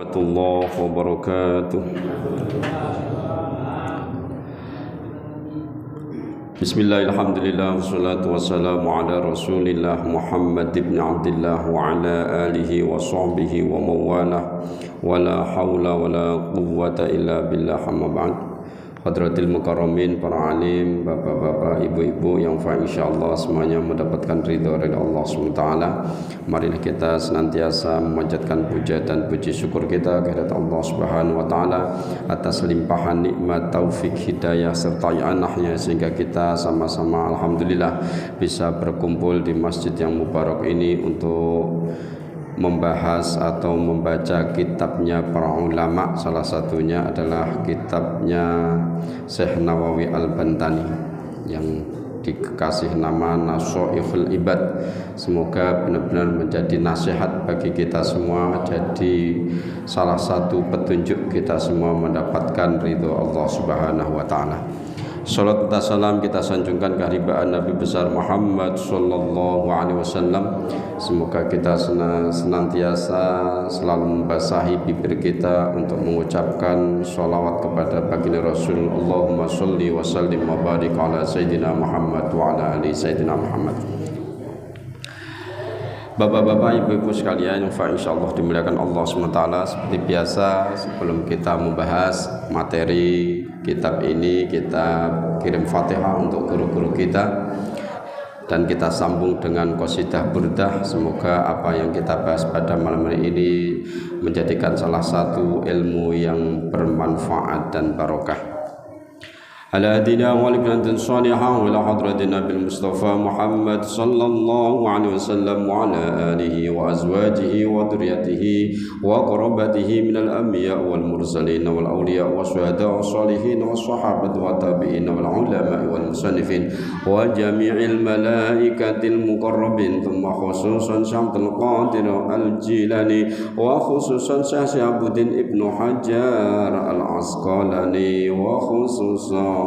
warahmatullahi wabarakatuh. Bismillahirrahmanirrahim. Wassalatu wassalamu ala Rasulillah Muhammad ibn Abdullah wa ala alihi wa sahbihi wa mawalah. Wala hawla wala quwwata illa billah, amma ba'd. Hadratil mukarramin, para alim, bapak-bapak, ibu-ibu yang insyaallah semuanya mendapatkan ridha dari Allah SWT. Marilah kita senantiasa memanjatkan puja dan puji syukur kita kehadirat Allah SWT atas limpahan nikmat, taufik, hidayah serta anahnya, sehingga kita sama-sama alhamdulillah bisa berkumpul di masjid yang mubarak ini untuk membahas atau membaca kitabnya para ulama. Salah satunya adalah kitabnya Syekh Nawawi Al-Bantani yang dikasih nama Nashaikhul Ibad. Semoga benar-benar menjadi nasihat bagi kita semua, jadi salah satu petunjuk kita semua mendapatkan ridho Allah Subhanahu wa taala. Salat dan salam kita sanjungkan keharibaan Nabi besar Muhammad sallallahu alaihi wasallam. Semoga kita senantiasa selalu membasahi bibir kita untuk mengucapkan sholawat kepada baginda Rasul. Allahumma sholli wa sallim wa barik ala sayyidina Muhammad wa ala ali sayyidina Muhammad. Bapak-bapak, ibu-ibu sekalian yang insyaallah dimuliakan Allah SWT, seperti biasa sebelum kita membahas materi kitab ini, kita kirim Fatihah untuk guru-guru kita dan kita sambung dengan qasidah burdah. Semoga apa yang kita bahas pada malam hari ini menjadikan salah satu ilmu yang bermanfaat dan barokah. على هدينا ولكنة صالحة وإلى حضرة النبي المصطفى محمد صلى الله عليه وسلم وعلى آله وأزواجه وذريته وقربته من الأنبياء والمرسلين والأولياء والشهداء والصالحين والصحابة والتابعين والعلماء والمصنفين وجميع الملائكة المقربين، ثم خصوصا شيخ القادر الجيلاني وخصوصا شيخ عبد الدين ابن حجر العسقلاني وخصوصا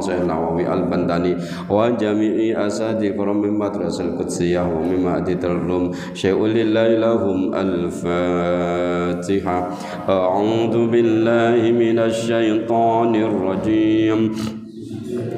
Syekh Nawawi Al-Bantani wa jami'i asadi kiram min madrasal Qudsiyah wa min ma'ditul rum syai'ulillahi lahum al-Fatiha. A'udzu billahi minasy syaithanir rajim.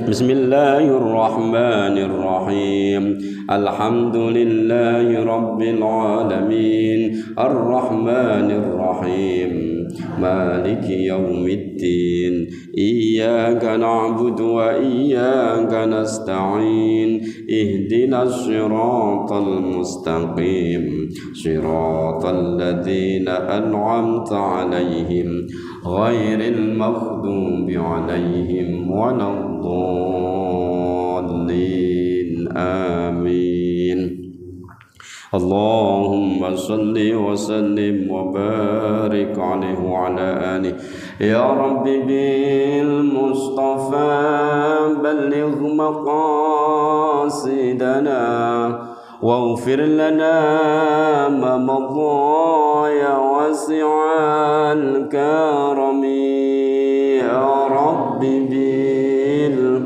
Bismillahirrahmanirrahim. Alhamdulillahi rabbil alamin, arrahmanir rahim, maliki yaumiddin, iyyaka na'budu wa iyyaka nasta'in, ihdinas siratal mustaqim, siratal ladzina an'amta 'alaihim ghairil maghdubi 'alaihim waladdallin. Amin. Allahumma salli wa sallim wa barik alaihi wa ala alihi. Ya Rabbi bil Mustafa balligh maqasidana waghfir lana ma madha ya wasi'al karami. Ya Rabbi bil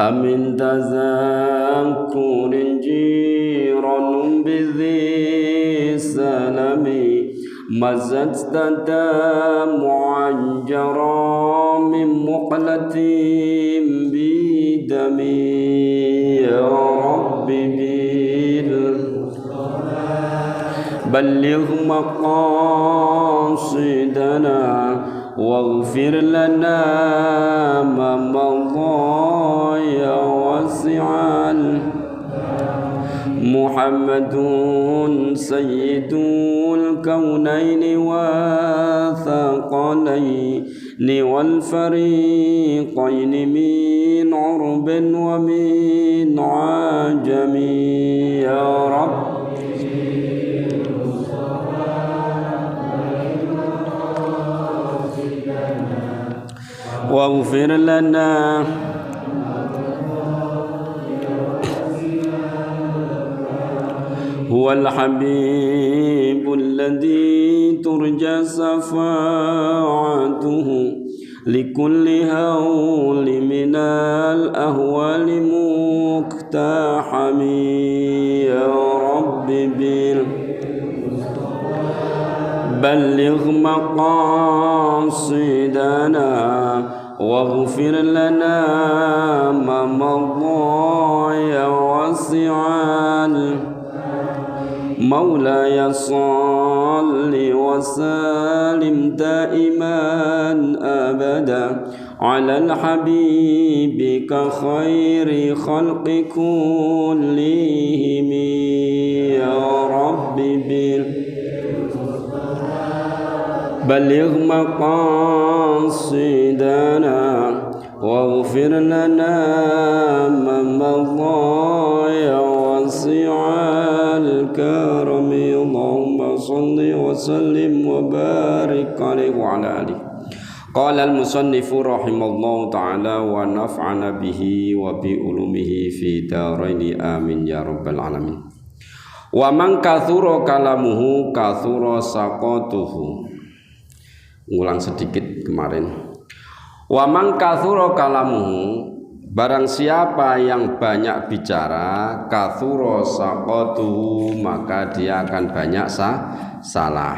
amin tazakkurin jiranun bizi salami mazat tata mu'ajjara min muqlatim bidami. Ya Rabbi bil balligh maqasidana waghfir lana ma madha ya wasi'al. Muhammadun sayyidul kaunaini wa thaqalaini wal fariqaini min urbin wa min ajami. Ya Rabb waghfir lana huwal habibul ladzi turja safa'atuhu لكل هول من الأهوال مقتحم يا رب بلغ مقاصدنا واغفر لنا ما مضى يا واسع مولاي صل وسلم دائما أبدا على الحبيبك خير خلق كلهم يا رب بلغ مقاصدنا واغفر لنا ما مضى يا واسع الكرم اللهم صل وسلم وبارك عليه وعلى آله. قال المصنف رحمه الله تعالى ونفعنا به وبعلومه في دارين آمين يا رب العالمين. ومن كثر كلامه كثر سقطه. Ngulang sedikit kemarin. Wa man kathura kalamuhu, barang siapa yang banyak bicara, kathura saqatuhu, maka dia akan banyak salah.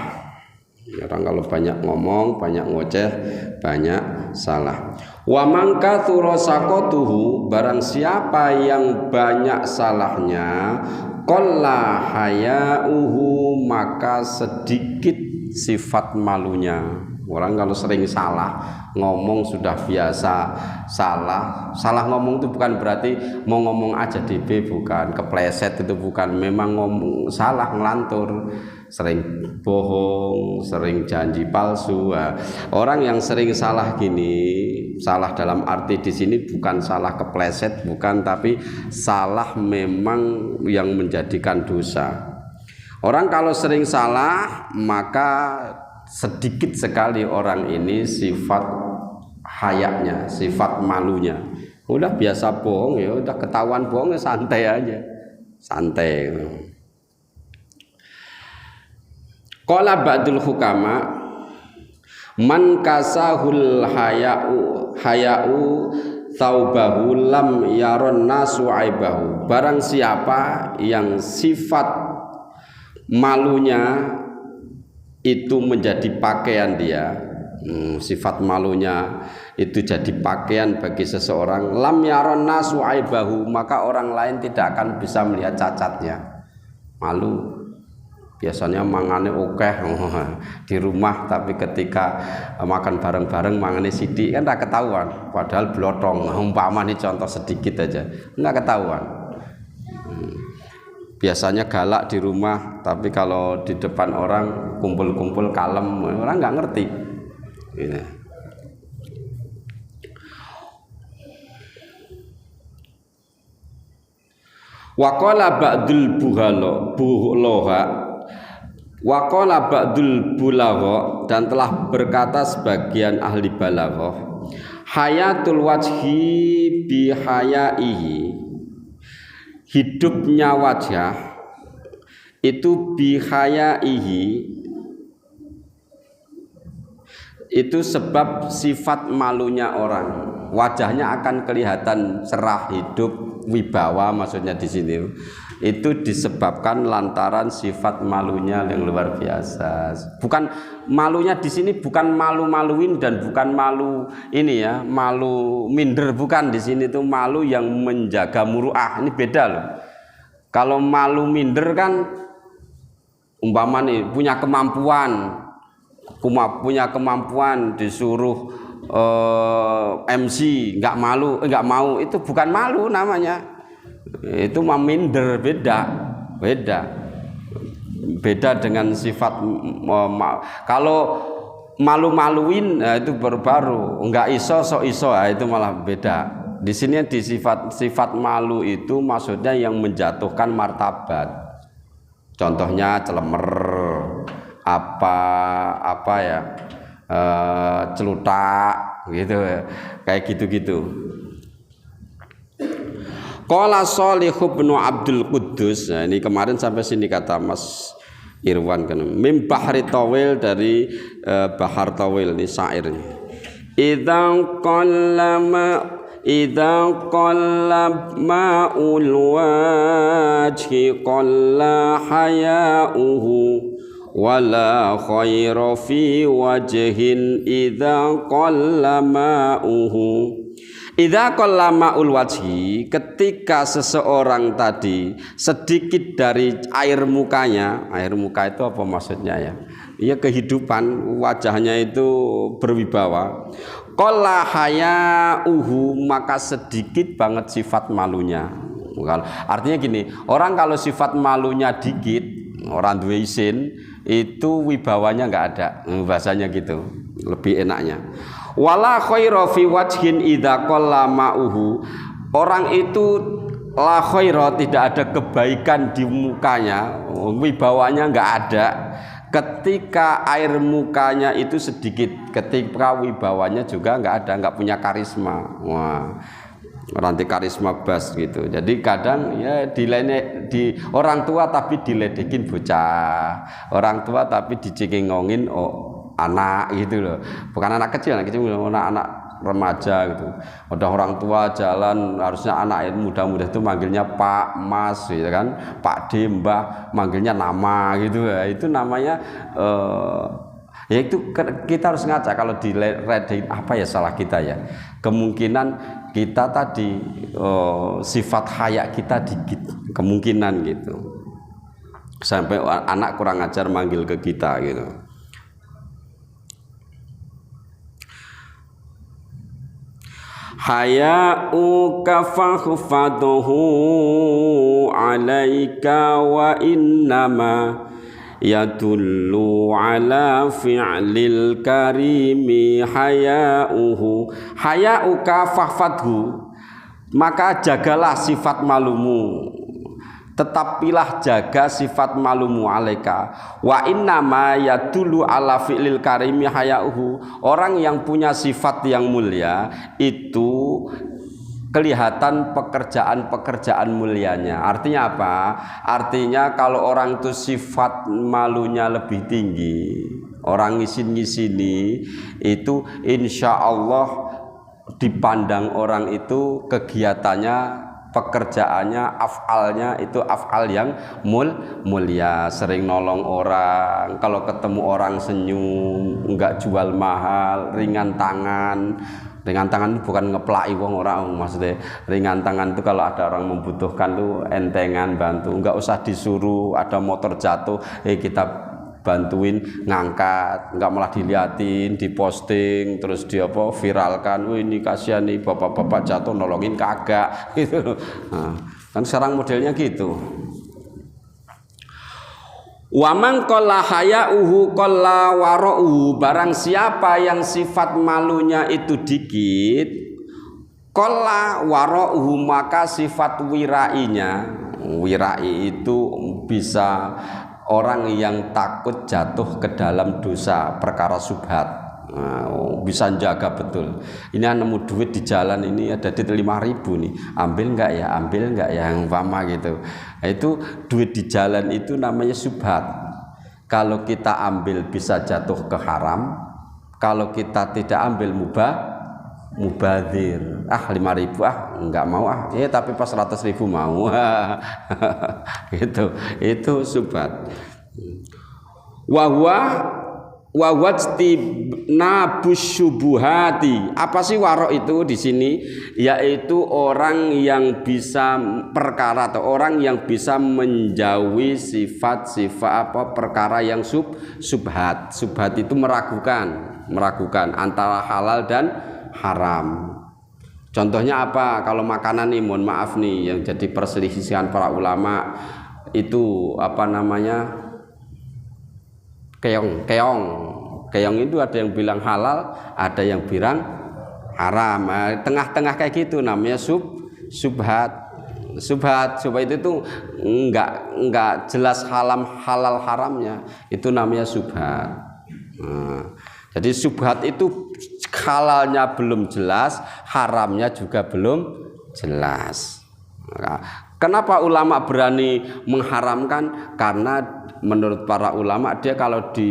Orang kalau banyak ngomong, banyak ngoceh, banyak salah. Wa man kathura saqatuhu, barang siapa yang banyak salahnya, qalla hayauhu, maka sedikit sifat malunya. Orang kalau sering salah ngomong sudah biasa salah ngomong itu bukan berarti mau ngomong aja DB, bukan kepleset, itu bukan, memang ngomong salah ngelantur, sering bohong, sering janji palsu. Orang yang sering salah gini, salah dalam arti di sini bukan salah kepleset, bukan, tapi salah memang yang menjadikan dosa. Orang kalau sering salah maka sedikit sekali orang ini sifat hayaknya, sifat malunya. Udah biasa bohong, ya udah ketahuan bohongnya santai aja, santai. Qala ba'dul hukama man kasahul haya'u thaubahu lam yaron nasu aibahu. Barang siapa yang sifat malunya itu menjadi pakaian dia, sifat malunya itu jadi pakaian bagi seseorang, lam yaron nasu aibahu, maka orang lain tidak akan bisa melihat cacatnya. Malu biasanya mangane okeh di rumah, tapi ketika makan bareng-bareng mangane sidik kan tak ketahuan, padahal blotong. Umpama ini contoh sedikit aja, nggak ketahuan. Biasanya galak di rumah, tapi kalau di depan orang kumpul-kumpul kalem, orang nggak ngerti. Gitu. Waqala ba'dul bulagha, dan telah berkata sebagian ahli balaghah, hayatul wajhi bi hayaihi, hidupnya wajah itu bihayaihi, itu sebab sifat malunya orang. Wajahnya akan kelihatan cerah, hidup, wibawa, maksudnya di sini itu disebabkan lantaran sifat malunya yang luar biasa. Bukan malunya di sini bukan malu-maluin dan bukan malu ini ya, malu minder, bukan. Di sini tuh malu yang menjaga muruah. Ini beda loh. Kalau malu minder kan umpama nih punya kemampuan disuruh MC nggak nggak mau, itu bukan malu namanya, itu minder. Beda dengan sifat kalau malu-maluin itu baru nggak iso sok iso, itu malah beda. Di sini di sifat malu itu maksudnya yang menjatuhkan martabat. Contohnya celemer, apa ya, celutak gitu, kayak gitu-gitu. Qala Shalih bin Abdul Quddus. Nah, ini kemarin sampai sini kata Mas Irwan kan. Mim bahri tawil, dari bahar tawil, ini syair. idza ma'ul wajhi qalla haya'uhu wala khaira fi wajhin idza qalla ma'uhu. Idza qalla ma'ul wajhi, ketika seseorang tadi sedikit dari air mukanya. Air muka itu apa maksudnya ya? Iya, kehidupan wajahnya itu berwibawa. Qalla haya'uhu, maka sedikit banget sifat malunya. Artinya gini, orang kalau sifat malunya dikit, orang duwe isin, itu wibawanya nggak ada, bahasanya gitu, lebih enaknya. Wala khaira fi wajhin idza qalla ma'uhu, orang itu la khaira, tidak ada kebaikan di mukanya, wibawanya nggak ada ketika air mukanya itu sedikit, ketika wibawanya juga nggak ada, nggak punya karisma. Wah, ranti karisma bas gitu. Jadi kadang ya di orang tua tapi diledekin bocah, orang tua tapi dicengengongin anak gitu loh, bukan anak kecil, anak remaja gitu. Udah orang tua jalan, harusnya anak muda-muda itu manggilnya Pak, Mas gitu kan, Pak D, Mbah, manggilnya nama gitu ya. Itu namanya ya itu kita harus ngaca kalau di reading apa ya salah kita ya. Kemungkinan kita tadi sifat haya kita dikit, kemungkinan gitu. Sampai anak kurang ajar manggil ke kita gitu. Haya'uka fakhfaduhu alaika wa innama yadullu ala fi'lil karimi haya'uhu. Haya'uka fakhfadhu, maka jagalah sifat malumu, tetapilah jaga sifat malumu alaika. Wa innama yadullu ala fi'lil karimi haya'uhu, orang yang punya sifat yang mulia itu kelihatan pekerjaan-pekerjaan mulianya. Artinya apa? Artinya kalau orang itu sifat malunya lebih tinggi, orang ngisin-ngisini, itu insya Allah dipandang orang itu kegiatannya, pekerjaannya, af'alnya itu af'al yang mulia, sering nolong orang, kalau ketemu orang senyum, enggak jual mahal, ringan tangan. Ringan tangan bukan ngeplaki wong orang, maksudnya ringan tangan itu kalau ada orang membutuhkan tuh entengan bantu, enggak usah disuruh, ada motor jatuh, kita bantuin ngangkat, enggak malah diliatin, diposting, terus dia viralkan, ini kasihan nih bapak-bapak jatuh nolongin kagak gitu. Nah, kan sekarang modelnya gitu. Wa man qalla haya'uhu qalla wara'uhu, barang siapa yang sifat malunya itu dikit, qalla wara'uhu, maka sifat wirainya, wirai itu bisa orang yang takut jatuh ke dalam dosa perkara subhat. Nah, bisa jaga betul. Ini nemu duit di jalan ini ada duit 5.000 nih, ambil enggak ya, yang umpama gitu. Nah, itu duit di jalan itu namanya subhat. Kalau kita ambil bisa jatuh ke haram, kalau kita tidak ambil mubadzir. 5.000 enggak mau tapi pas 100.000 mau. Gitu. Itu subhat. Wa wajtinabus syubuhati. Apa sih warok itu di sini? Yaitu orang yang bisa perkara atau orang yang bisa menjauhi sifat-sifat perkara yang subhat. Subhat itu meragukan antara halal dan haram. Contohnya apa? Kalau makanan nih, mohon maaf nih, yang jadi perselisihan para ulama itu apa namanya? Keong itu ada yang bilang halal, ada yang bilang haram. Tengah-tengah kayak gitu namanya subhat. Subhat itu enggak jelas halal haramnya. Itu namanya subhat. Jadi subhat itu halalnya belum jelas, haramnya juga belum jelas. Kenapa ulama berani mengharamkan? Karena menurut para ulama dia kalau di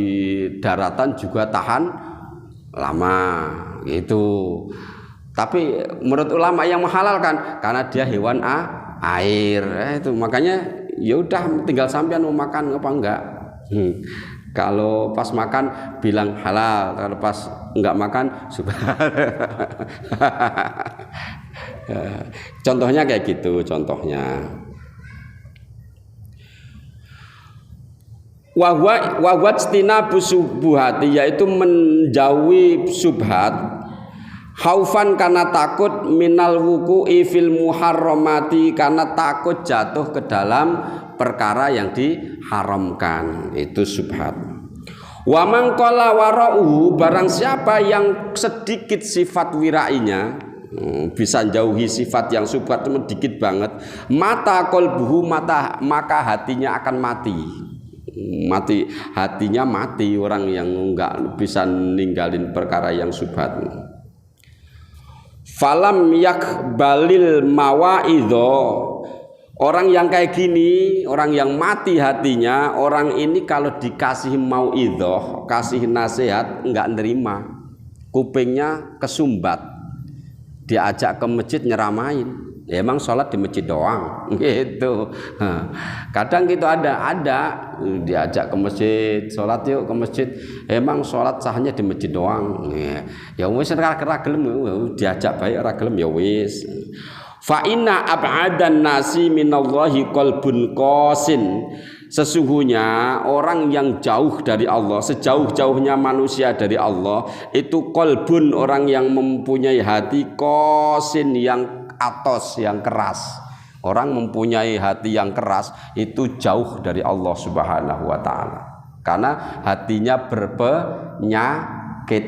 daratan juga tahan lama gitu. Tapi menurut ulama yang menghalalkan karena dia hewan air. Itu makanya ya udah tinggal sampean mau makan apa enggak. Kalau pas makan bilang halal, kalau pas enggak makan contohnya kayak gitu contohnya. Wahwa istinabu subuhati, yaitu menjauhi subhat, khaufan karena takut, minal wuku'i fil muharramati, karena takut jatuh ke dalam perkara yang diharamkan, itu subhat. Wa man qala wara'uhu, barang siapa yang sedikit sifat wirainya, bisa jauhi sifat yang subhat sedikit banget, mata qalbuhu, maka hatinya akan mati. Hatinya mati, orang yang enggak bisa ninggalin perkara yang subhat. Falam yakbalil mawaidho, orang yang kayak gini, orang yang mati hatinya, orang ini kalau dikasih mauidho, kasih nasihat enggak nerima, kupingnya kesumbat, diajak ke masjid nyeramain. Ya, emang sholat di masjid doang gitu. Kadang gitu ada diajak ke masjid, sholat yuk ke masjid, emang sholat sahnya di masjid doang. Ya wis ora gelem, diajak baik ora gelem ya wis. Fa inna ab'adan nasi minallahi qalbun qasin, sesungguhnya orang yang jauh dari Allah, sejauh-jauhnya manusia dari Allah, itu qalbun, orang yang mempunyai hati, qasin, yang atos, yang keras. Orang mempunyai hati yang keras itu jauh dari Allah Subhanahu wa taala. Karena hatinya berpenyakit.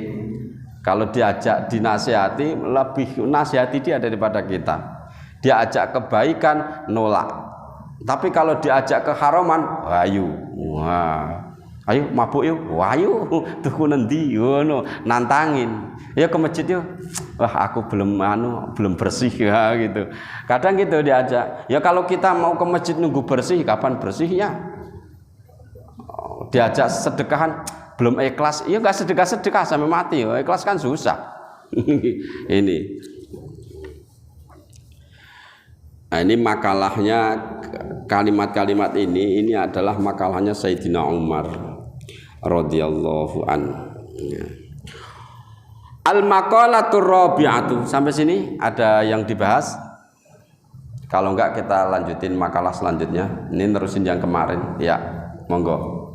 Kalau diajak dinasihati, lebih nasihati dia daripada kita. Diajak kebaikan, nolak. Tapi kalau diajak keharaman, ayo. Wah. Ayo mabuk yuk, ayo tuku nendi, ngono, nantangin. Ya ke masjid yuk. Wah, aku belum bersih ya gitu. Kadang gitu diajak. Ya kalau kita mau ke masjid nunggu bersih, kapan bersihnya? Diajak sedekahan, belum ikhlas. Ya enggak sedekah sampai mati. Ikhlas kan susah. Ini. Nah, ini makalahnya, kalimat-kalimat ini adalah makalahnya Sayyidina Umar radhiyallahu an. Al-maqalatur rabi'atu, sampai sini ada yang dibahas? Kalau enggak kita lanjutin makalah selanjutnya. Ini nerusin yang kemarin. Ya, monggo.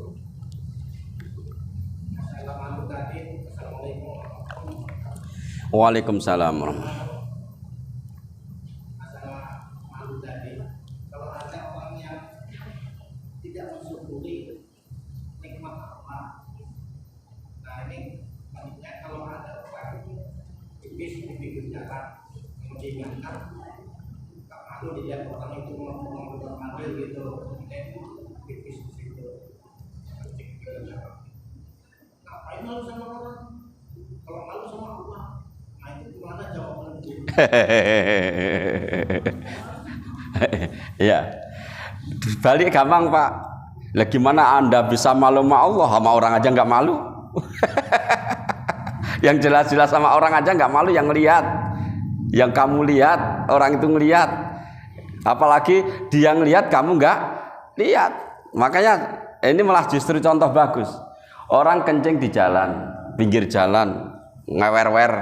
Waalaikumsalam warahmatullahi. Lalu dilihat orang itu mengambil gitu, pipis di situ, ngapain malu sama orang? Kalau malu sama Allah, nah itu gimana jawaban itu? Ya, balik gampang Pak. Lah gimana Anda bisa malu sama Allah, sama orang aja nggak malu? Yang jelas-jelas sama orang aja nggak malu, yang lihat, yang kamu lihat, orang itu ngelihat. Apalagi dia ngelihat kamu nggak lihat. Makanya ini malah justru contoh bagus. Orang kencing di jalan, pinggir jalan, ngewer-wer,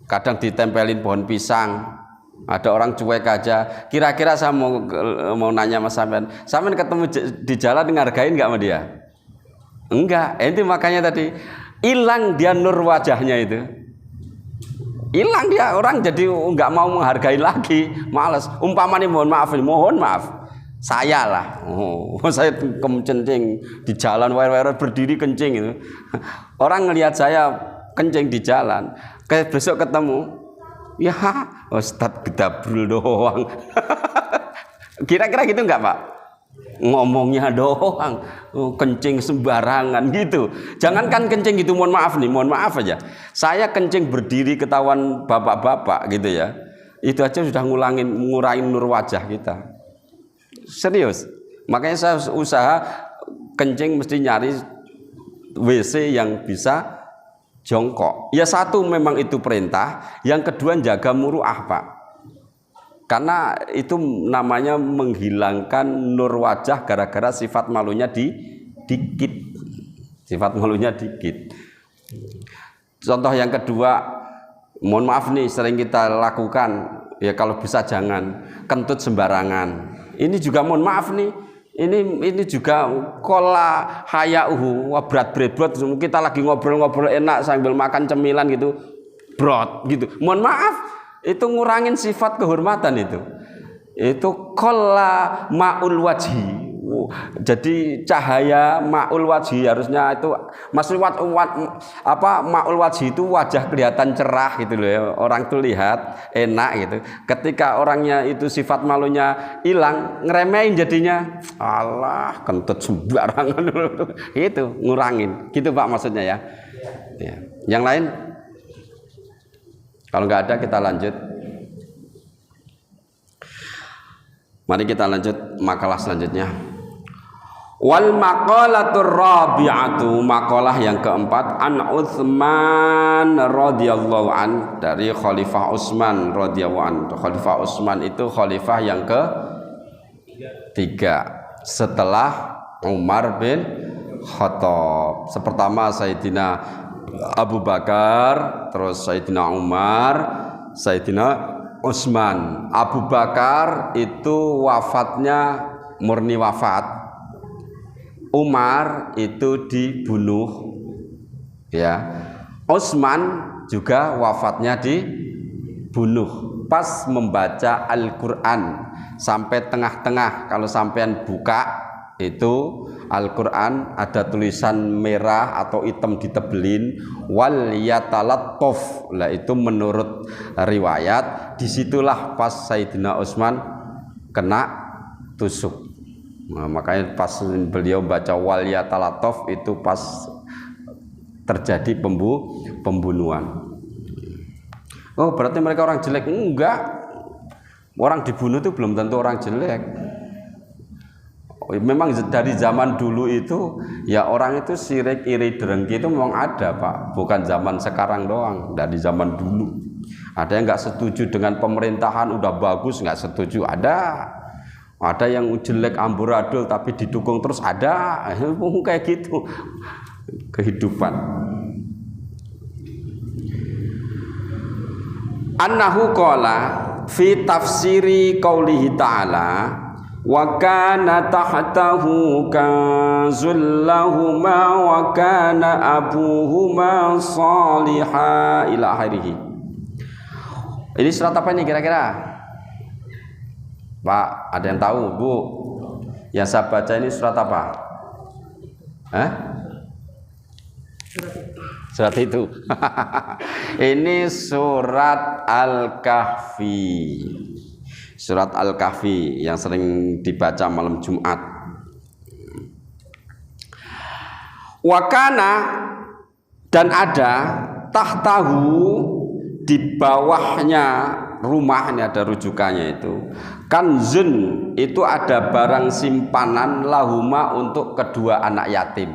kadang ditempelin pohon pisang. Ada orang cuek aja. Kira-kira saya mau nanya sama sampean ketemu di jalan ngargain nggak sama dia? Enggak. Itu makanya tadi hilang dia nur wajahnya itu. Hilang dia, orang jadi nggak mau menghargai lagi, malas. Umpamanya mohon maaf, saya lah, saya kencing di jalan, berdiri kencing itu. Orang ngelihat saya kencing di jalan, kayak besok ketemu, ya Ustadz gedabrul doang. Kira-kira gitu nggak Pak? Ngomongnya doang, kencing sembarangan gitu. Jangankan kencing gitu, mohon maaf aja. Saya kencing berdiri ketahuan bapak-bapak gitu ya. Itu aja sudah ngurangin nur wajah kita. Serius. Makanya saya usaha kencing mesti nyari WC yang bisa jongkok. Ya satu memang itu perintah, yang kedua jaga muruah Pak. Karena itu namanya menghilangkan nur wajah gara-gara sifat malunya dikit. Sifat malunya dikit. Contoh yang kedua, mohon maaf nih sering kita lakukan, ya kalau bisa jangan kentut sembarangan. Ini juga mohon maaf nih, ini juga kola hayauhu, berat kita lagi ngobrol-ngobrol enak sambil makan cemilan gitu, brot gitu. Mohon maaf, itu ngurangin sifat kehormatan itu kola maul wajhi. Jadi cahaya maul wajhi harusnya itu maksud maul wajhi itu wajah kelihatan cerah gitu loh ya. Orang tuh lihat enak gitu. Ketika orangnya itu sifat malunya hilang, ngeremehin jadinya. Allah, kentut sembarangan itu ngurangin. Gitu Pak maksudnya ya. Ya. Yang lain? Kalau nggak ada kita lanjut. Mari kita lanjut makalah selanjutnya. Wal maqalatur rabi'atu, makalah yang keempat, an Utsman radhiyallahu an, dari Khalifah Utsman radhiyallahu an. Khalifah Utsman itu khalifah yang ketiga setelah Umar bin Khattab. Pertama Sayyidina Abu Bakar, terus Sayyidina Umar, Sayyidina Utsman. Abu Bakar itu wafatnya murni wafat. Umar itu dibunuh, ya. Utsman juga wafatnya dibunuh pas membaca Al-Quran sampai tengah-tengah. Kalau sampean buka itu Al-Quran ada tulisan merah atau hitam ditebelin wal yatalattaf. Lah itu menurut riwayat disitulah pas Sayyidina Utsman kena tusuk. Nah, makanya pas beliau baca wal yatalattaf itu pas terjadi pembunuhan. Oh, berarti mereka orang jelek? Enggak. Orang dibunuh itu belum tentu orang jelek. Memang dari zaman dulu itu ya orang itu sirik, iri, dengki itu memang ada Pak. Bukan zaman sekarang doang. Dari zaman dulu. Ada yang nggak setuju dengan pemerintahan udah bagus nggak setuju, ada. Ada yang jelek amburadul tapi didukung terus, ada. Kayak gitu kehidupan. Annahu qala fi tafsiri qaulihi ta'ala wa kana tahtahu kanzul lahuma wa kana abuhuma salihah ila akhirih. Ini surat apa ini kira-kira? Pak, ada yang tahu Bu? Yang saya baca ini surat apa? Surat itu. Ini surat Al-Kahfi. Surat Al-Kahfi yang sering dibaca malam Jumat. Wakana, dan ada tahtahu, di bawahnya rumah, ini ada rujukannya itu. Kanzun, itu ada barang simpanan lahuma untuk kedua anak yatim.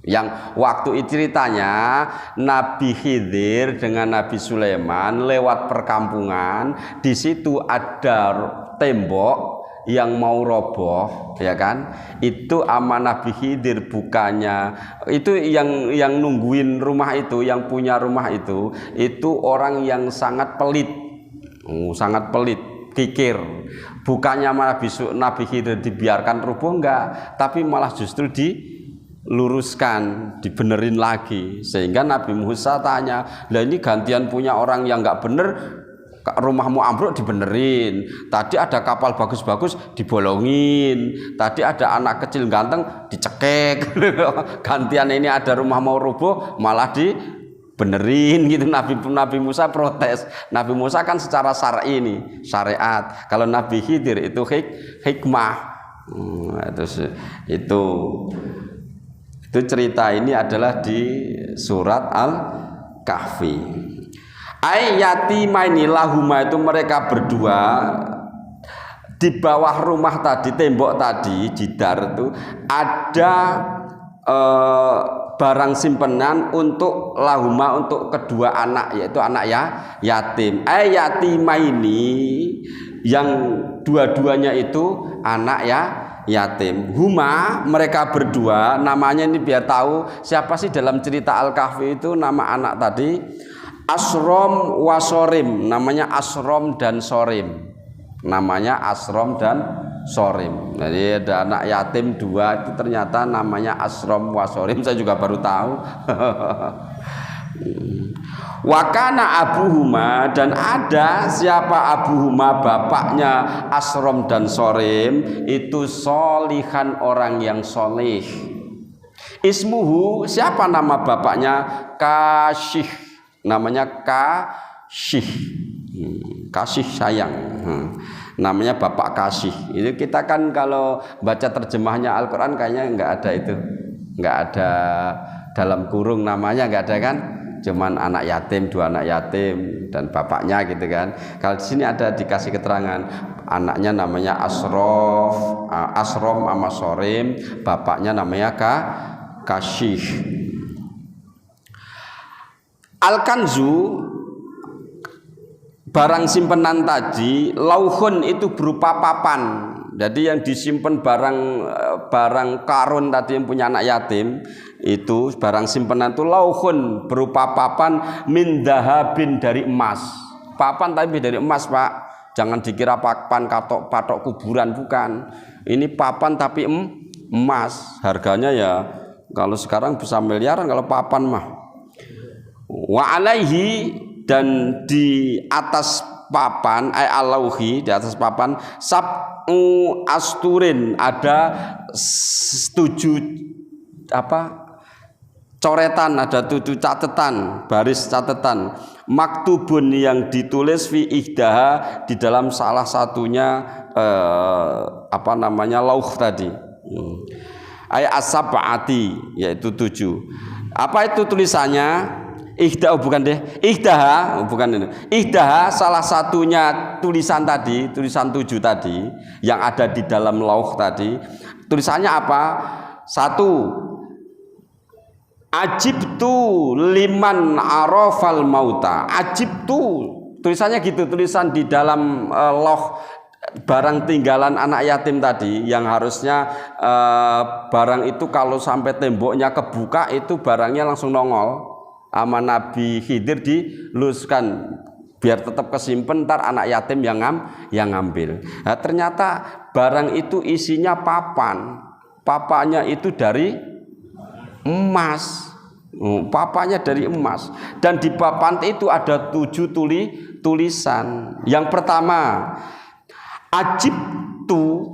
Yang waktu itu ceritanya Nabi Khidir dengan Nabi Sulaiman lewat perkampungan, di situ ada tembok yang mau roboh, ya kan? Itu ama Nabi Khidir bukannya itu yang nungguin rumah itu, yang punya rumah itu orang yang sangat pelit, sangat pelit, kikir. Bukannya Nabi Khidir dibiarkan roboh, enggak, tapi malah justru diluruskan, dibenerin lagi. Sehingga Nabi Musa tanya, lah ini gantian punya orang yang enggak bener, rumahmu ambruk dibenerin. Tadi ada kapal bagus-bagus dibolongin. Tadi ada anak kecil ganteng dicekek. Gantian ini ada rumah mau roboh malah dibenerin gitu. Nabi Musa protes. Nabi Musa kan secara syar'i ini, syariat. Kalau Nabi Khidir itu hikmah. Itu cerita ini adalah di surat Al-Kahfi. Ayatimaini lahuma, itu mereka berdua di bawah rumah tadi, tembok tadi, jidar itu ada barang simpenan untuk lahuma, untuk kedua anak, yaitu anak yatim. Yatima ini yang dua-duanya itu anak yatim. Huma, mereka berdua, namanya ini biar tahu siapa sih dalam cerita Al-Kahfi itu nama anak tadi. Asrom wa Sorim, namanya Asrom dan Sorim. Namanya Asrom dan Sorim. Jadi ada anak yatim dua, itu ternyata namanya Asrom wa Sorim. Saya juga baru tahu. Wakana abuhuma, dan ada siapa abuhuma, bapaknya Asrom dan Sorim itu solihan, orang yang solih. Ismuhu, siapa nama bapaknya? Kasyih, namanya Kasyih, kasih sayang. Namanya Bapak Kasih. Itu kita kan kalau baca terjemahnya Al-Quran kayaknya nggak ada itu, nggak ada dalam kurung namanya, nggak ada kan, cuman anak yatim, dua anak yatim dan bapaknya gitu kan. Kalau di sini ada dikasih keterangan anaknya namanya Asrom sama Sorim, bapaknya namanya Kasih. Al-Kanzu, barang simpenan tadi, lauhun itu berupa papan. Jadi yang disimpan barang karun tadi yang punya anak yatim itu barang simpenan itu lauhun berupa papan min dahabin, dari emas. Papan tapi dari emas, Pak. Jangan dikira papan patok kuburan, bukan. Ini papan tapi emas. Harganya ya kalau sekarang bisa miliaran kalau papan mah. Wa alaihi, dan di atas papan alauhi, di atas papan sab'u asturin, ada 7 coretan, ada 7 catatan, baris catatan, maktubun yang ditulis fi ihdaha, di dalam salah satunya lauh tadi, as-sab'ati, yaitu 7. Apa itu tulisannya? Ihdaha, salah satunya tulisan tadi, tulisan 7 tadi yang ada di dalam lauh tadi. Tulisannya apa? 1, ajibtu liman arafal mauta. Ajibtu, tulisannya gitu, tulisan di dalam lauh barang tinggalan anak yatim tadi, yang harusnya barang itu kalau sampai temboknya kebuka itu barangnya langsung nongol. Sama Nabi Khidir diluskan biar tetap kesimpan, ntar anak yatim yang ngambil. Nah, ternyata barang itu isinya papan. Papannya itu dari emas. Papanya dari emas. Dan di papan itu ada 7 tulisan. Yang pertama, ajib tu,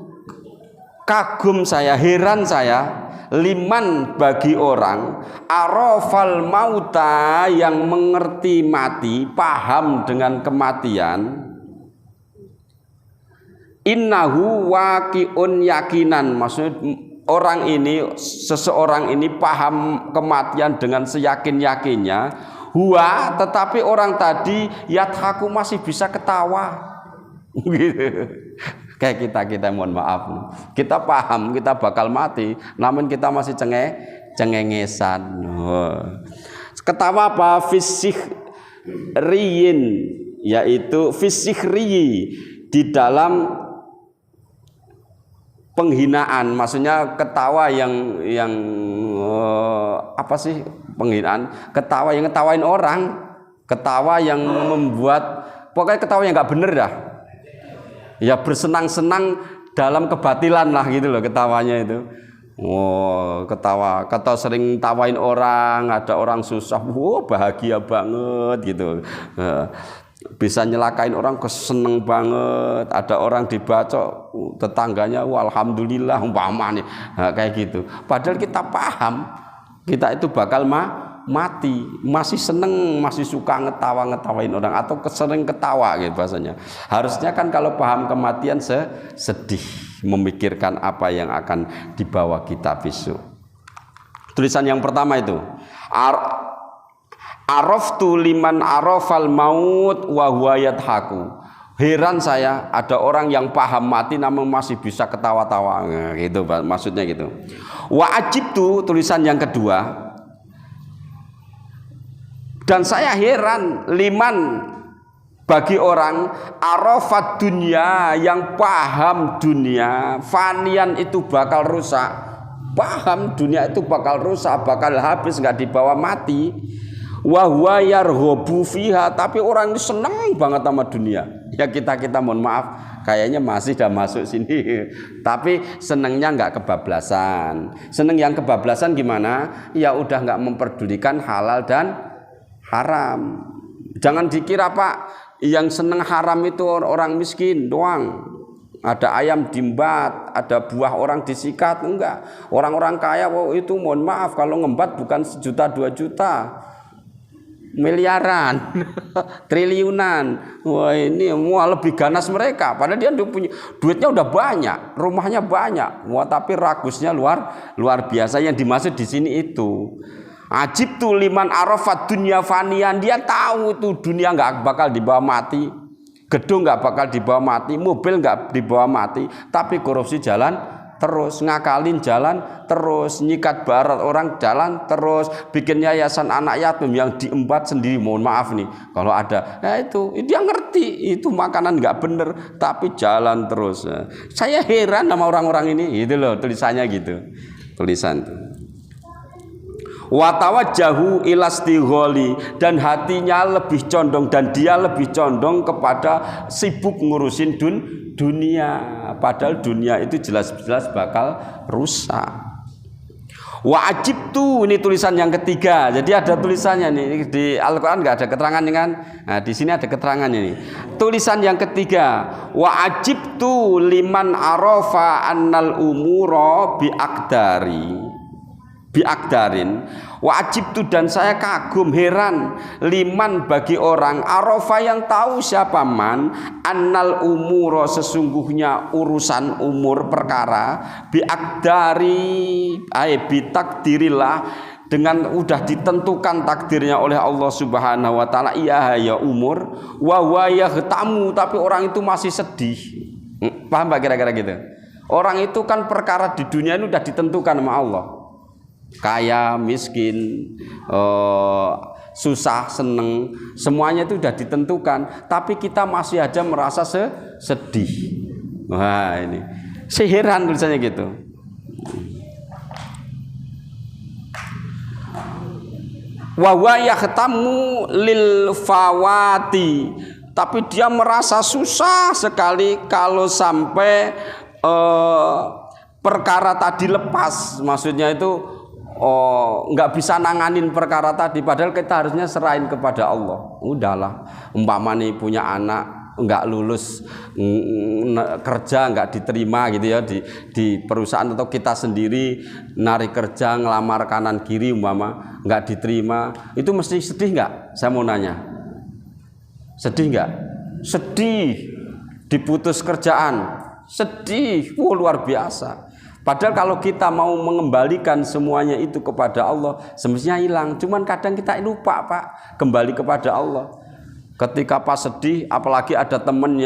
kagum saya, heran saya, liman, bagi orang arafal mauta, yang mengerti mati, paham dengan kematian, innahu waqi'un yakinan, maksudnya orang ini, seseorang ini paham kematian dengan seyakin-yakinnya, huwa, tetapi orang tadi yadhaku, masih bisa ketawa gitu. Kayak kita mohon maaf, kita paham kita bakal mati, namun kita masih cengengesan. Ketawa apa? Fisihriyin, yaitu fisihriyi, di dalam penghinaan. Maksudnya ketawa yang apa sih penghinaan? Ketawa yang ngetawain orang, ketawa yang membuat, pokoknya ketawa yang nggak bener dah. Ya bersenang-senang dalam kebatilan lah gitu loh ketawanya itu. Ketawa sering tawain orang, ada orang susah, bahagia banget gitu. Bisa nyelakain orang, keseneng banget. Ada orang dibacok, tetangganya, alhamdulillah umpamanya, kayak gitu. Padahal kita paham kita itu bakal mati, masih seneng, masih suka ngetawain orang, atau sering ketawa gitu bahasanya. Harusnya kan kalau paham kematian sedih, memikirkan apa yang akan dibawa kita besok. Tulisan yang pertama itu araftu liman arafal maut wa huwa yadhaku. Heran saya, ada orang yang paham mati namun masih bisa ketawa-tawa, gitu maksudnya gitu. Wa ajibtu, tulisan yang kedua, Dan saya heran liman bagi orang arafat dunia yang paham dunia fanian itu bakal rusak, paham dunia itu bakal rusak, bakal habis, nggak dibawa mati. Wa huwa yarghabu fiha, tapi orang ini senang banget sama dunia. Ya kita mohon maaf kayaknya masih dah masuk sini, tapi senangnya nggak kebablasan. Seneng yang kebablasan gimana? Ya udah nggak memperdulikan halal dan haram. Jangan dikira Pak, yang seneng haram itu orang miskin doang. Ada ayam dimbat, ada buah orang disikat, enggak. Orang-orang kaya, wow, itu mohon maaf kalau ngembat bukan 1 juta 2 juta, miliaran, triliunan. Wah ini wah lebih ganas mereka. Padahal dia punya duitnya udah banyak, rumahnya banyak. Wah tapi ragusnya luar biasa. Yang dimaksud di sini itu. Ajib tuh liman arafat dunia fanian, dia tahu tuh dunia nggak bakal dibawa mati, gedung nggak bakal dibawa mati, mobil nggak dibawa mati, tapi korupsi jalan terus, ngakalin jalan terus, nyikat barat orang jalan terus, bikin yayasan anak yatim yang diembat sendiri. Mohon maaf nih kalau ada, ya itu dia ngerti itu makanan nggak bener, tapi jalan terus. Saya heran sama orang-orang ini, itu loh tulisannya gitu, tulisan tuh. Watawajjahu ilastigholi, dan hatinya lebih condong, dan dia lebih condong kepada sibuk ngurusin dunia, padahal dunia itu jelas-jelas bakal rusak. Wa ajibtu, ini tulisan yang ketiga. Jadi ada tulisannya nih di Al-Qur'an, nggak ada keterangannya kan? Nah, di sini ada keterangannya nih. Tulisan yang ketiga, wa ajibtu liman arafa annal umura biakdarin wajib tu, dan saya kagum heran liman bagi orang arafa yang tahu siapa man annal umuro, sesungguhnya urusan umur perkara biakdari bitakdirillah, dengan udah ditentukan takdirnya oleh Allah Subhanahu wa taala. Iya ya umur wa yahtamu, tapi orang itu masih sedih. Paham Pak kira-kira gitu? Orang itu kan perkara di dunia ini udah ditentukan sama Allah. Kaya, miskin, susah, seneng, semuanya itu sudah ditentukan. Tapi kita masih aja merasa sedih. Wah ini, saya heran tulisannya gitu. Wa yahtamu lil fawati, tapi dia merasa susah sekali kalau sampai perkara tadi lepas. Maksudnya itu nggak bisa nanganin perkara tadi, padahal kita harusnya serahin kepada Allah. Udahlah, umpama nih punya anak nggak lulus kerja, nggak diterima gitu ya di perusahaan, atau kita sendiri narik kerja ngelamar kanan kiri umpama nggak diterima, itu mesti sedih nggak? Saya mau nanya, sedih nggak? Sedih. Diputus kerjaan sedih, luar biasa. Padahal kalau kita mau mengembalikan semuanya itu kepada Allah, semestinya hilang. Cuman kadang kita lupa Pak, kembali kepada Allah. Ketika pas sedih, apalagi ada temen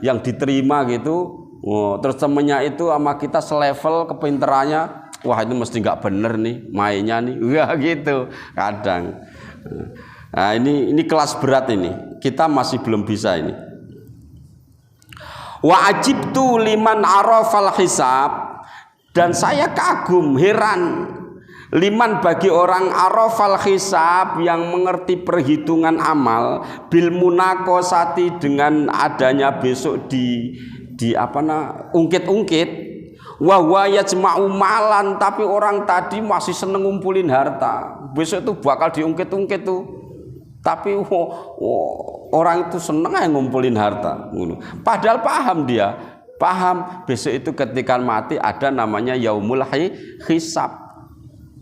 yang diterima gitu, terus temennya itu sama kita selevel kepinterannya, wah itu mesti nggak bener nih mainnya nih, wah gitu kadang. Nah ini kelas berat ini, kita masih belum bisa ini. Wa ajibtu liman arafal hisab, dan saya kagum heran liman bagi orang arafal hisab yang mengerti perhitungan amal bil munakosati, dengan adanya besok di ungkit-ungkit. Wa huwa yajma'u malan, tapi orang tadi masih seneng ngumpulin harta, besok itu bakal diungkit-ungkit tuh. Tapi orang itu seneng aja ngumpulin harta. Padahal paham dia, paham besok itu ketika mati ada namanya yaumul hisab,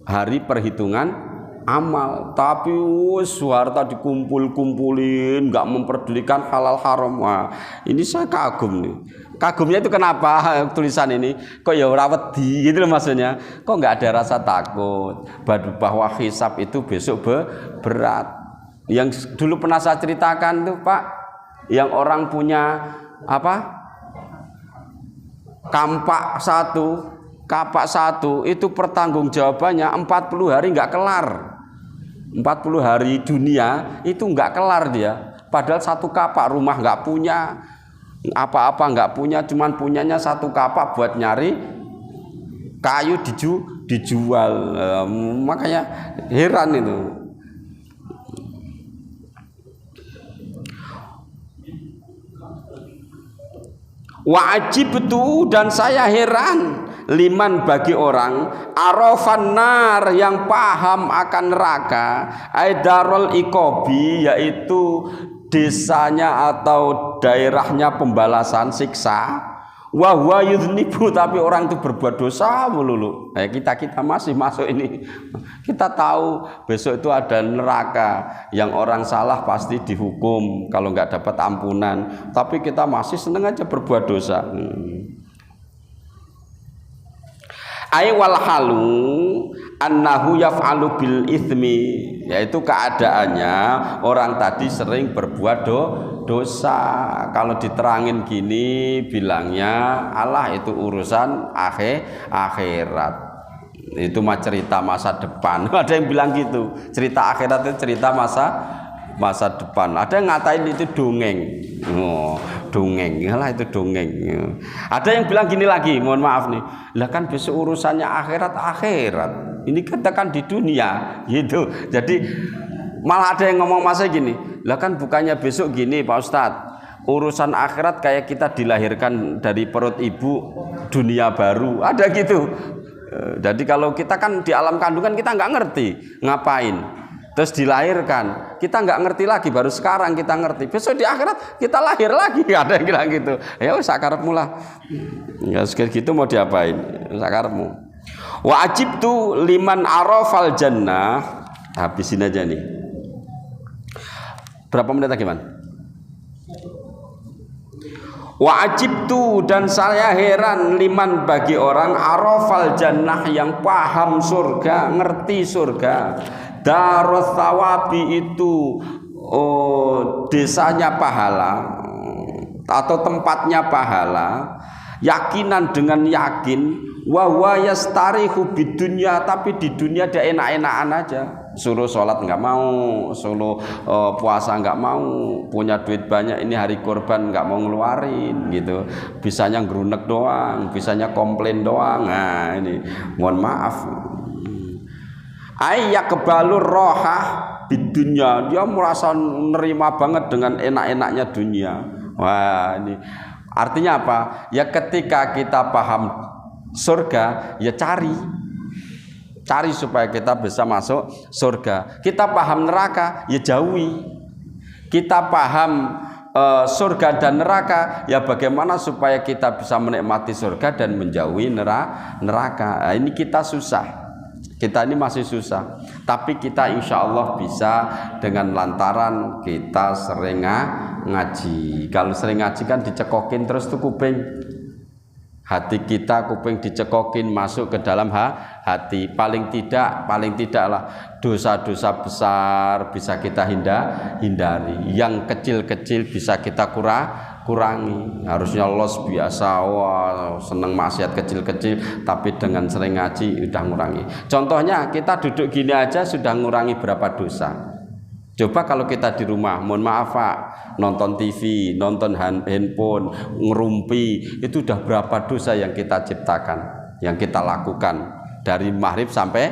hari perhitungan amal. Tapi harta dikumpulin, nggak memperdulikan halal haram. Wah, ini saya kagum nih. Kagumnya itu kenapa tulisan ini kok ya ora wedi gitu loh, maksudnya kok nggak ada rasa takut bahwa hisab itu besok berat. Yang dulu pernah saya ceritakan tuh Pak, yang orang punya kapak satu itu pertanggungjawabannya 40 hari nggak kelar. 40 hari dunia itu nggak kelar dia. Padahal satu kapak, rumah nggak punya, apa-apa nggak punya, cuman punyanya satu kapak buat nyari kayu dijual. Makanya heran itu. Wajib itu, dan saya heran, liman bagi orang arafan nar yang paham akan neraka, aidarul ikobi yaitu desanya atau daerahnya pembalasan siksa, wa huwa yudhnibu, tapi orang itu berbuat dosa melulu. Kita masih masuk ini. Kita tahu besok itu ada neraka, yang orang salah pasti dihukum kalau nggak dapat ampunan, tapi kita masih seneng aja berbuat dosa. Ai wal halu annahu yaf'alu bil itsmi, yaitu keadaannya orang tadi sering berbuat dosa. Kalau diterangin gini bilangnya Allah itu urusan akhirat. Itu mah cerita masa depan. Ada yang bilang gitu. Cerita akhirat itu cerita masa depan. Ada yang ngatain itu dongeng. Dongeng. Yalah itu dongeng. Ada yang bilang gini lagi, mohon maaf nih. Lah kan besok urusannya akhirat. Ini katakan di dunia gitu. Jadi malah ada yang ngomong masa gini. Lah kan bukannya besok gini Pak Ustadz, urusan akhirat kayak kita dilahirkan dari perut ibu, dunia baru. Ada gitu. Jadi kalau kita kan di alam kandungan kita nggak ngerti ngapain, terus dilahirkan kita nggak ngerti lagi, baru sekarang kita ngerti. Besok di akhirat kita lahir lagi. Ada yang bilang gitu. Ya sakarepmu lah. Ya segitu mau diapain? Sakarepmu. Wajib tuh liman arafal jannah. Habisin aja nih. Berapa menit lagi, Man? Wajib tuh, dan saya heran, liman bagi orang arafal jannah yang paham surga, ngerti surga. Darus thawabi itu desanya pahala atau tempatnya pahala. Yakinan dengan yakin, wa huwa yastarihu bidunya, tapi di dunia dia enak-enakan aja. Suruh sholat nggak mau, suruh puasa nggak mau, punya duit banyak ini hari korban nggak mau ngeluarin gitu, bisanya ngerunek doang, bisanya komplain doang. Nah ini mohon maaf, ayyak kebalur rohah di dunia, dia merasa nerima banget dengan enak-enaknya dunia. Wah ini artinya apa? Ya ketika kita paham surga, ya cari supaya kita bisa masuk surga. Kita paham neraka, ya jauhi. Kita paham surga dan neraka, ya bagaimana supaya kita bisa menikmati surga dan menjauhi neraka. Nah, ini kita susah. Kita ini masih susah. Tapi kita insya Allah bisa dengan lantaran kita sering ngaji. Kalau sering ngaji kan dicekokin terus tuh kuping. Hati kita kuping dicekokin masuk ke dalam hati. Paling tidaklah dosa-dosa besar bisa kita hindari. Yang kecil-kecil bisa kita kurangi. Harusnya los biasa, wah seneng maksiat kecil-kecil, tapi dengan sering ngaji udah ngurangi. Contohnya kita duduk gini aja sudah ngurangi berapa dosa. Coba kalau kita di rumah, mohon maaf Pak, nonton TV, nonton handphone, ngerumpi, itu udah berapa dosa yang kita ciptakan, yang kita lakukan dari maghrib sampai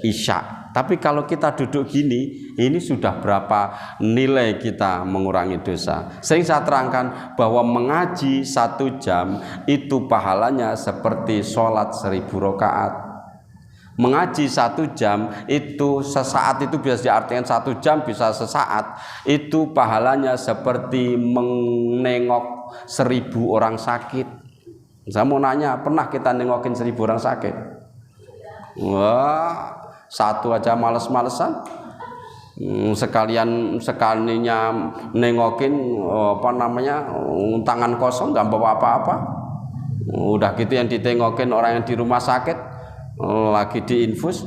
isya. Tapi kalau kita duduk gini, ini sudah berapa nilai kita mengurangi dosa. Sering saya terangkan bahwa mengaji 1 jam itu pahalanya seperti sholat 1000 rakaat. Mengaji 1 jam itu sesaat, itu bisa diartikan 1 jam bisa sesaat, itu pahalanya seperti menengok 1000 orang sakit. Saya mau nanya, pernah kita nengokin 1000 orang sakit? Wah, 1 aja males-malesan. Sekalinya nengokin tangan kosong nggak bawa apa-apa. Udah gitu yang ditengokin orang yang di rumah sakit lagi diinfus,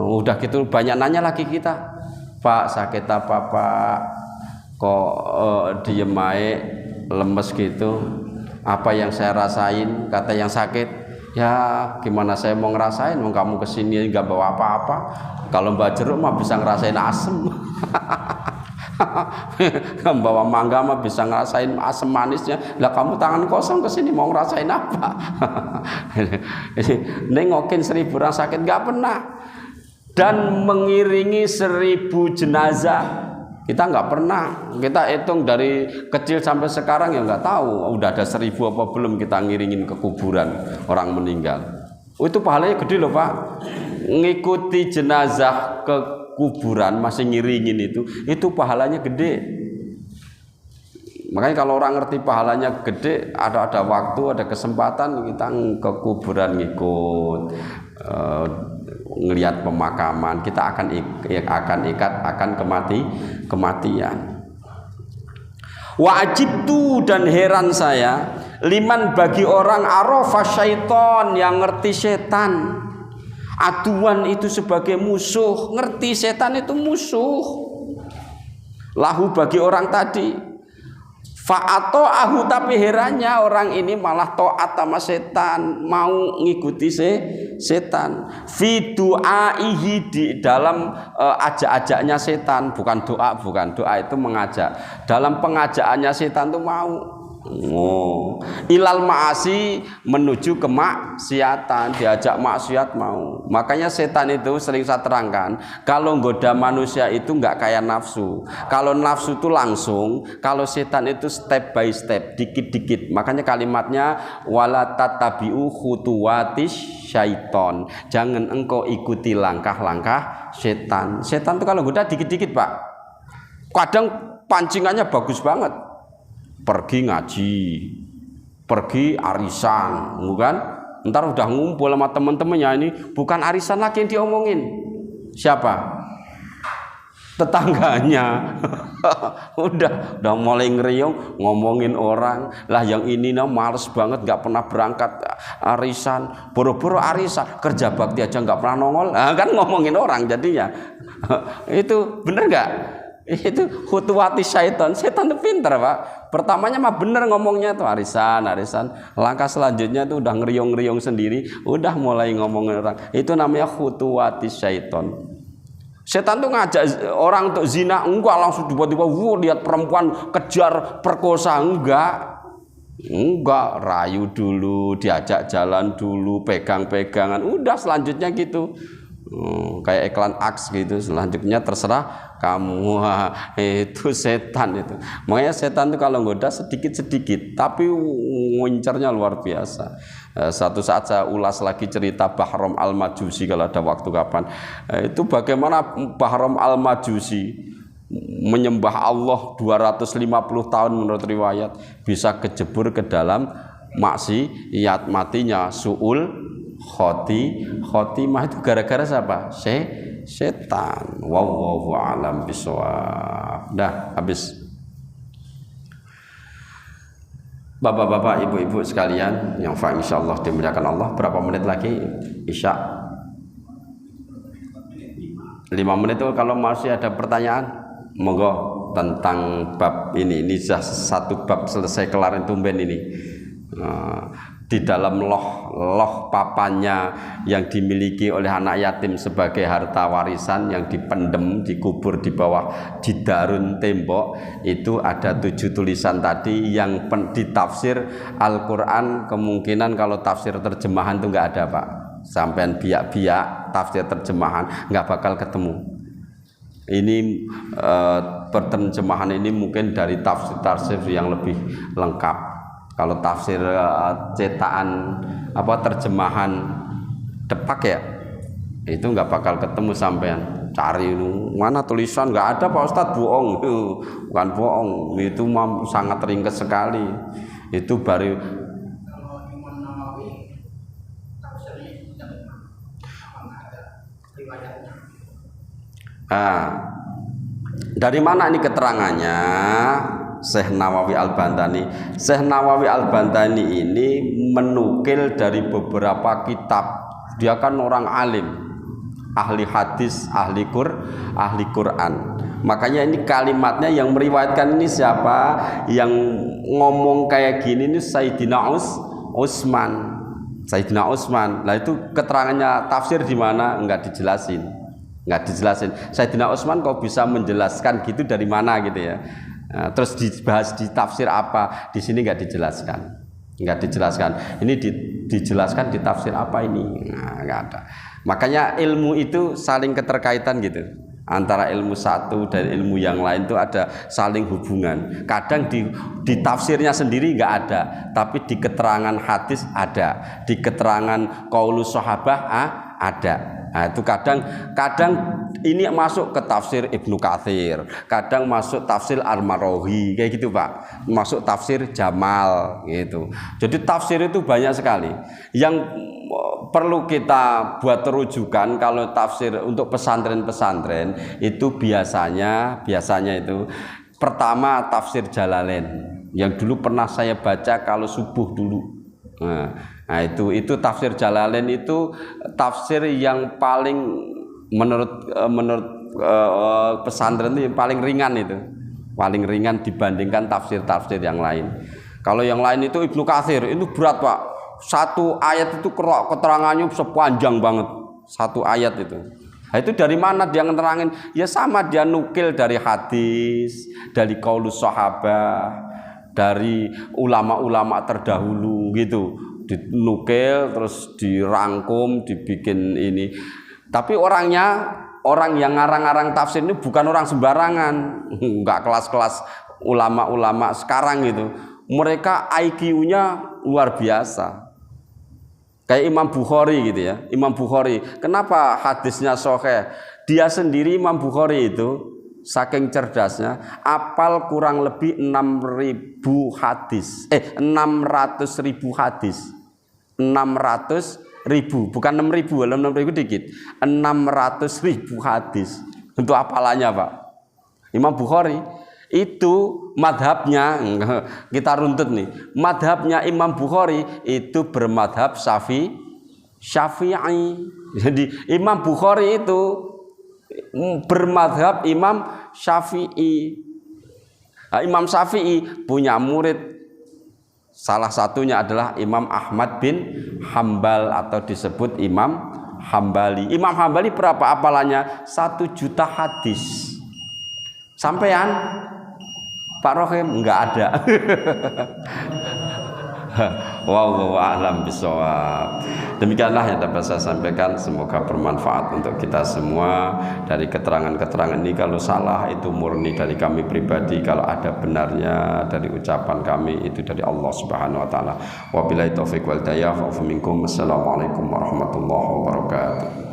udah gitu banyak nanya lagi kita, Pak sakit apa Pak, kok diem aja lemes gitu, apa yang saya rasain, kata yang sakit, Ya gimana saya mau ngerasain, mau kamu kesini nggak bawa apa-apa. Kalau Mbak Jeruk mah bisa ngerasain asem. Bawa mangga mah bisa ngerasain asem manisnya. Lah kamu tangan kosong kesini mau ngerasain apa? Nengokin 1000 orang sakit nggak pernah. Dan mengiringi 1000 jenazah kita nggak pernah. Kita hitung dari kecil sampai sekarang ya nggak tahu udah ada 1000 apa belum kita ngiringin ke kuburan orang meninggal. Itu pahalanya gede loh Pak. Ngikuti jenazah ke kuburan masih ngiringin itu pahalanya gede. Makanya kalau orang ngerti pahalanya gede, ada waktu, ada kesempatan kita ke kuburan ngikut, ngelihat pemakaman, kita akan kematian. Wajibtu, dan heran saya, liman bagi orang arafa syaiton, yang ngerti setan. Aduan itu sebagai musuh, ngerti setan itu musuh. Lahu bagi orang tadi. Fa'ato'ahu, tapi herannya orang ini malah taat sama setan, mau ngikuti setan. Fi du'aihi, di dalam ajak-ajaknya setan, bukan doa itu mengajak. Dalam pengajaannya setan itu mau. Ilal ma'asi, menuju ke maksiatan, diajak maksiat mau. Makanya setan itu sering saya terangkan, kalau nggoda manusia itu nggak kayak nafsu. Kalau nafsu itu langsung, kalau setan itu step by step, dikit-dikit. Makanya kalimatnya wala tatabi'u khutuwatis syaiton. Jangan engkau ikuti langkah-langkah setan. Setan itu kalau nggoda dikit-dikit Pak. Kadang pancingannya bagus banget. Pergi ngaji, pergi arisan, bukan? Ntar udah ngumpul sama teman-temannya, ini bukan arisan lagi yang diomongin. Siapa? Tetangganya. udah mulai ngeriung ngomongin orang. Lah yang ini males banget, nggak pernah berangkat arisan, boro-boro arisan, kerja bakti aja nggak pernah nongol. Nah, kan ngomongin orang jadinya. Itu bener nggak? Itu khutuwati syaitan. Setan itu pinter Pak. Pertamanya mah bener ngomongnya tuh arisan. Langkah selanjutnya tuh udah ngeriung sendiri, udah mulai ngomongin orang. Itu namanya khutuwati syaitan. Setan tuh ngajak orang untuk zina, enggak langsung tiba-tiba lihat perempuan kejar perkosa, enggak, rayu dulu, diajak jalan dulu, pegang-pegangan, udah selanjutnya gitu. Kayak iklan aks gitu, selanjutnya terserah kamu. Itu setan itu. Makanya setan itu kalau ngoda sedikit-sedikit, tapi ngincernya luar biasa. Satu saat saya ulas lagi cerita Bahram al-Majusi kalau ada waktu kapan. Itu bagaimana Bahram al-Majusi menyembah Allah 250 tahun menurut riwayat, bisa kejebur ke dalam maksiat, matinya su'ul khotimah itu gara-gara siapa? Setan. Wallahu a'lam bishawab. Dah habis. Bapak-bapak, ibu-ibu sekalian yang insyaallah dimuliakan Allah, berapa menit lagi Isya? 5 menit itu. Kalau masih ada pertanyaan monggo tentang bab ini satu bab selesai kelar tumben ini. Di dalam loh papannya yang dimiliki oleh anak yatim sebagai harta warisan yang dipendem, dikubur di bawah jidarun tembok, itu ada 7 tulisan tadi yang ditafsir Al-Quran. Kemungkinan kalau tafsir terjemahan itu nggak ada Pak, sampean biak-biak tafsir terjemahan nggak bakal ketemu. Ini penerjemahan ini mungkin dari tafsir yang lebih lengkap. Kalau tafsir cetakan terjemahan Depak ya, itu nggak bakal ketemu sampean. Cari mana tulisan, nggak ada Pak Ustadz, bohong. Bukan bohong, itu sangat ringkas sekali. Itu baru dari mana ini keterangannya? Syekh Nawawi Al-Bantani. Syekh Nawawi Al-Bantani ini menukil dari beberapa kitab. Dia kan orang alim, ahli hadis, ahli Quran. Makanya ini kalimatnya yang meriwayatkan ini siapa? Yang ngomong kayak gini ini Sayyidina Utsman. Sayyidina Utsman. Lah itu keterangannya tafsir di mana? Enggak dijelasin. Sayyidina Utsman kok bisa menjelaskan gitu dari mana gitu ya. Nah, terus dibahas di tafsir apa? Di sini enggak dijelaskan. Ini dijelaskan di tafsir apa ini? Nah, enggak ada. Makanya ilmu itu saling keterkaitan gitu. Antara ilmu satu dan ilmu yang lain itu ada saling hubungan. Kadang di tafsirnya sendiri enggak ada, tapi di keterangan hadis ada, di keterangan qaulus sahabah ada. Nah, itu kadang ini masuk ke tafsir Ibnu Katsir, kadang masuk tafsir Al-Marwazi kayak gitu Pak, masuk tafsir Jamal gitu. Jadi tafsir itu banyak sekali. Yang perlu kita buat terujukan kalau tafsir untuk pesantren-pesantren itu biasanya itu pertama tafsir Jalalain yang dulu pernah saya baca kalau subuh dulu. Nah itu tafsir Jalalain itu tafsir yang paling menurut pesantren itu yang paling ringan dibandingkan tafsir-tafsir yang lain. Kalau yang lain itu Ibnu Katsir itu berat Pak, satu ayat itu keterangannya sepanjang banget, satu ayat itu. Nah, itu dari mana dia ngeterangin? Ya sama, dia nukil dari hadis, dari qaulus sahabah, dari ulama-ulama terdahulu gitu, dinukil terus dirangkum, dibikin ini. Tapi orang yang ngarang-ngarang tafsir ini bukan orang sembarangan, enggak kelas-kelas ulama-ulama sekarang gitu. Mereka IQ-nya luar biasa. Kayak Imam Bukhari gitu ya. Imam Bukhari, kenapa hadisnya sahih? Dia sendiri Imam Bukhari itu saking cerdasnya apal kurang lebih 600.000 hadis. 600.000 hadis. 600.000, bukan 6.000, 6.000 dikit. 600.000 hadis. Untuk apalannya, Pak? Imam Bukhari itu madhabnya, kita runtut nih. Madhabnya Imam Bukhari itu bermadhab Syafi'i. Jadi Imam Bukhari itu bermadhab Imam Syafi'i. Nah, Imam Syafi'i punya murid, salah satunya adalah Imam Ahmad bin Hambal atau disebut Imam Hambali. Imam Hambali berapa apalannya? 1 juta hadis. Sampean Pak Rohim enggak ada. Wallahu a'lam bishawab. Demikianlah yang dapat saya sampaikan, semoga bermanfaat untuk kita semua. Dari keterangan-keterangan ini kalau salah itu murni dari kami pribadi, kalau ada benarnya dari ucapan kami itu dari Allah Subhanahu wa taala. Wabillahi taufiq wal hidayah. Wa minkum. Assalamualaikum warahmatullahi wabarakatuh.